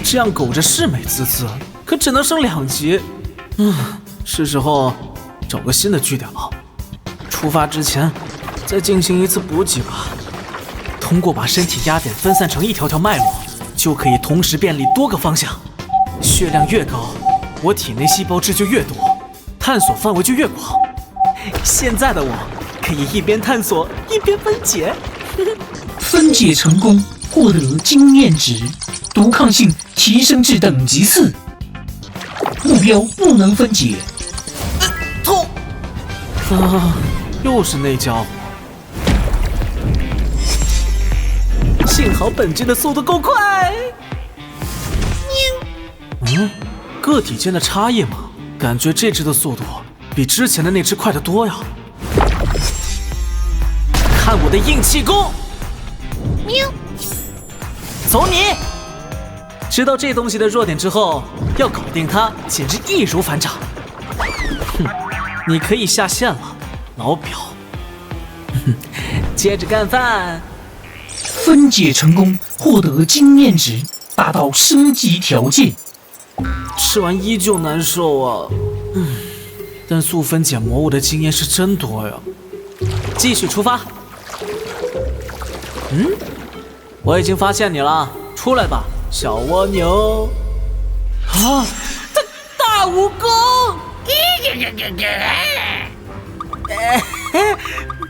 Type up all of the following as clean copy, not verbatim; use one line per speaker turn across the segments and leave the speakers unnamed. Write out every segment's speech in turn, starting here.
这样苟着是美滋滋，可只能升2级。是时候找个新的据点了。出发之前，再进行一次补给吧。通过把身体压点分散成一条条脉络，就可以同时便利多个方向。血量越高，我体内细胞质就越多，探索范围就越广。现在的我可以一边探索一边分解。
分解成功，获得经验值，毒抗性提升至等级4。目标不能分解。
痛！又是那家伙。幸好本君的速度够快。个体间的差异嘛，感觉这只的速度比之前的那只快得多呀。看我的硬气功！喵！走你！知道这东西的弱点之后，要搞定它简直易如反掌。你可以下线了，老表。接着干饭。
分解成功，获得经验值，达到升级条件。
吃完依旧难受啊。但速分解魔物的经验是真多呀。继续出发。我已经发现你了，出来吧，小蜗牛。大蜈蚣！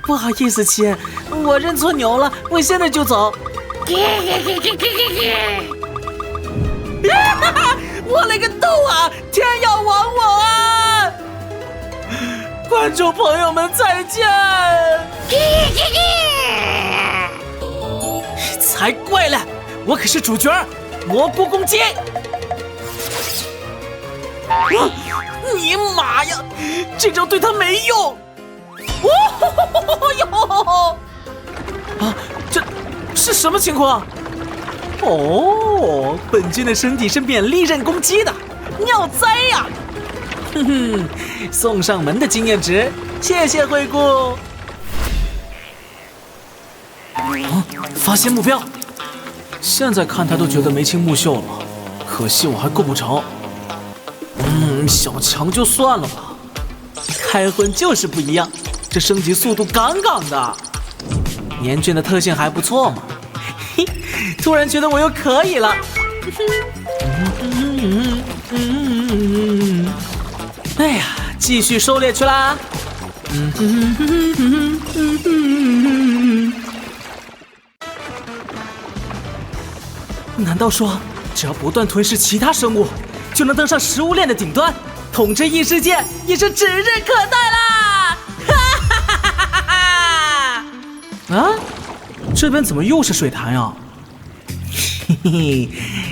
不好意思，亲，我认错牛了，我现在就走。我勒个豆啊！天要亡我啊！观众朋友们再见！才怪了，我可是主角，蘑菇攻击！你妈呀，这招对他没用！这是什么情况？本君的身体是免利刃攻击的，妙哉呀！送上门的经验值，谢谢惠顾。发现目标，现在看他都觉得眉清目秀了，可惜我还够不着。小强就算了吧，开荤就是不一样，这升级速度杠杠的。年俊的特性还不错嘛，突然觉得我又可以了。哎呀，继续狩猎去啦！难道说，只要不断吞噬其他生物，就能登上食物链的顶端，统治异世界也是指日可待啦！这边怎么又是水潭呀？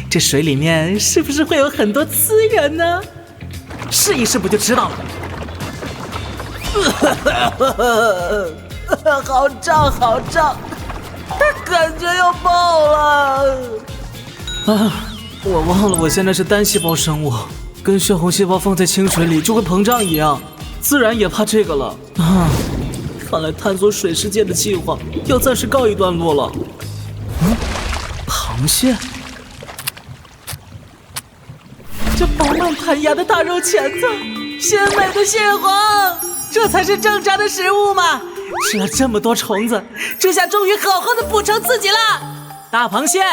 这水里面是不是会有很多资源呢？试一试不就知道了。好胀好胀，感觉要爆了。我忘了我现在是单细胞生物，跟血红细胞放在清水里就会膨胀一样，自然也怕这个了。看来探索水世界的计划要暂时告一段落了。螃蟹，这饱满弹牙的大肉钳子，鲜美的蟹黄，这才是正常的食物嘛！吃了这么多虫子，这下终于好好的补偿自己了。大螃蟹，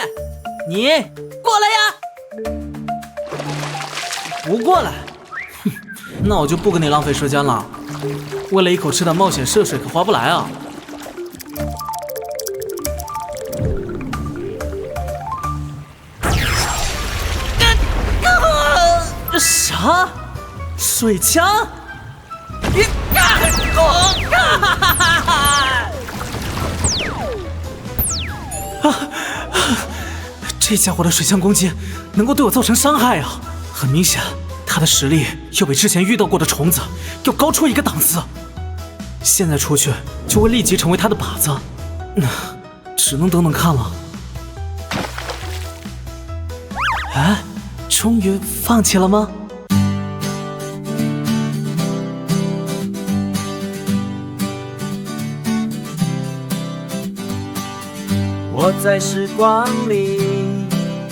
你过来呀！不过来，那我就不跟你浪费时间了。为了一口吃的冒险涉水可划不来啊！啥？水枪？这家伙的水枪攻击能够对我造成伤害啊！很明显，他的实力要比之前遇到过的虫子要高出一个档次。现在出去就会立即成为他的靶子，只能等等看了。终于放弃了吗？
我在时光里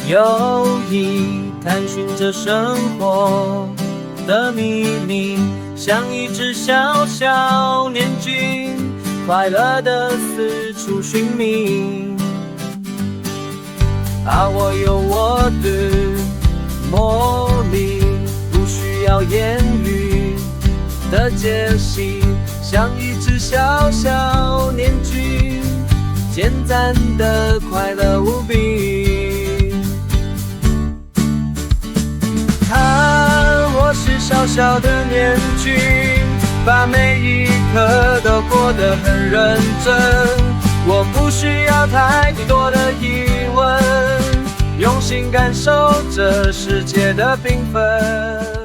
友谊探寻着生活的秘密，像一只小小年军，快乐地四处寻觅。我有我的魔力，不需要言语的解析，像一只小小年军，简单的快乐无比。看，我是小小的年军，把每一刻都过得很认真。我不需要太多的疑问，用心感受这世界的缤纷。